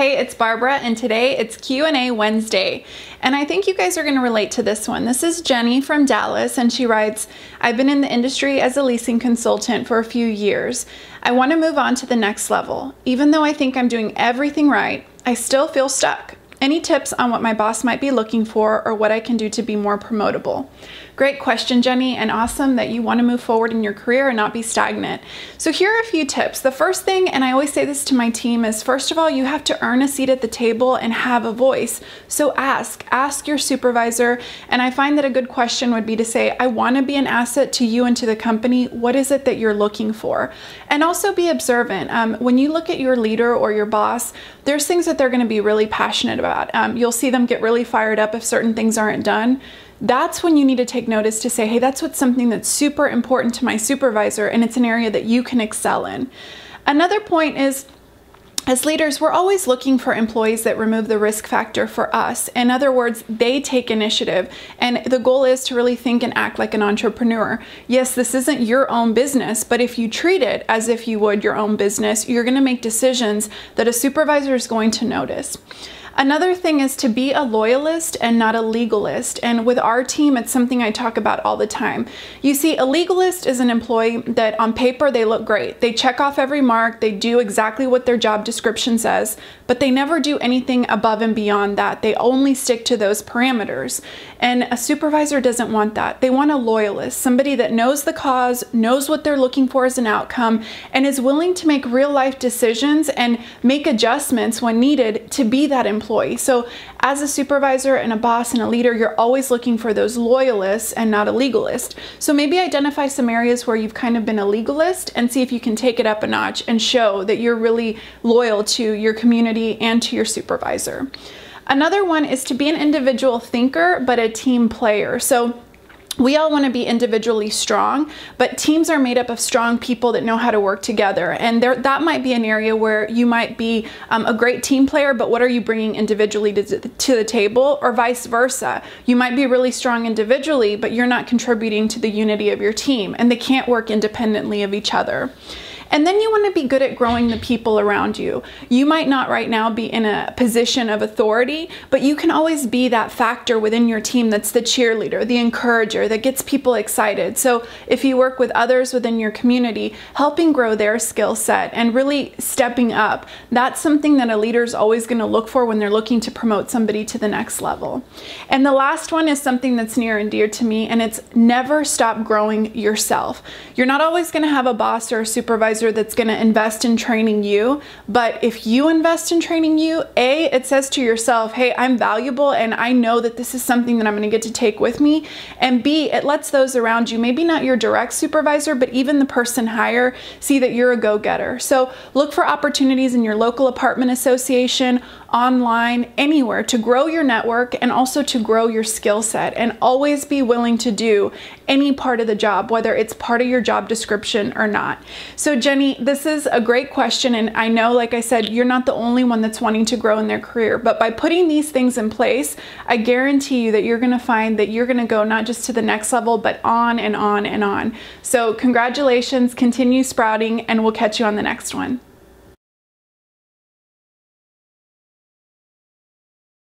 Hey, it's Barbara, and today it's Q&A Wednesday. And I think you guys are going to relate to this one. This is Jenny from Dallas, and she writes, I've been in the industry as a leasing consultant for a few years. I want to move on to the next level. Even though I think I'm doing everything right, I still feel stuck. Any tips on what my boss might be looking for or what I can do to be more promotable? Great question, Jenny, and awesome that you want to move forward in your career and not be stagnant. So here are a few tips. The first thing, and I always say this to my team, is first of all, you have to earn a seat at the table and have a voice. So ask your supervisor. And I find that a good question would be to say, I want to be an asset to you and to the company. What is it that you're looking for? And also be observant. When you look at your leader or your boss, there's things that they're going to be really passionate about. You'll see them get really fired up if certain things aren't done. That's when you need to take notice to say, hey, that's something that's super important to my supervisor, and it's an area that you can excel in. Another point is, as leaders, we're always looking for employees that remove the risk factor for us. In other words, they take initiative. And the goal is to really think and act like an entrepreneur. Yes, this isn't your own business, but if you treat it as if you would your own business, you're going to make decisions that a supervisor is going to notice. Another thing is to be a loyalist and not a legalist. And with our team, it's something I talk about all the time. You see, a legalist is an employee that on paper, they look great. They check off every mark. They do exactly what their job description says, but they never do anything above and beyond that. They only stick to those parameters. And a supervisor doesn't want that. They want a loyalist, somebody that knows the cause, knows what they're looking for as an outcome, and is willing to make real life decisions and make adjustments when needed to be that employee. So as a supervisor and a boss and a leader, you're always looking for those loyalists and not a legalist. So maybe identify some areas where you've kind of been a legalist and see if you can take it up a notch and show that you're really loyal to your community and to your supervisor. Another one is to be an individual thinker, but a team player. So we all want to be individually strong, but teams are made up of strong people that know how to work together. And that might be an area where you might be a great team player, but what are you bringing individually to the table, or vice versa? You might be really strong individually, but you're not contributing to the unity of your team, and they can't work independently of each other. And then you want to be good at growing the people around you. You might not right now be in a position of authority, but you can always be that factor within your team that's the cheerleader, the encourager, that gets people excited. So if you work with others within your community, helping grow their skill set and really stepping up, that's something that a leader is always going to look for when they're looking to promote somebody to the next level. And the last one is something that's near and dear to me, and it's never stop growing yourself. You're not always going to have a boss or a supervisor that's going to invest in training you, but if you invest in training you, A, it says to yourself, hey, I'm valuable and I know that this is something that I'm going to get to take with me, and B, it lets those around you, maybe not your direct supervisor, but even the person higher, see that you're a go-getter. So look for opportunities in your local apartment association, online, anywhere, to grow your network and also to grow your skill set, and always be willing to do any part of the job, whether it's part of your job description or not. So Jenny, this is a great question, and I know, like I said, you're not the only one that's wanting to grow in their career, but by putting these things in place, I guarantee you that you're going to find that you're going to go not just to the next level, but on and on and on. So congratulations, continue sprouting, and we'll catch you on the next one.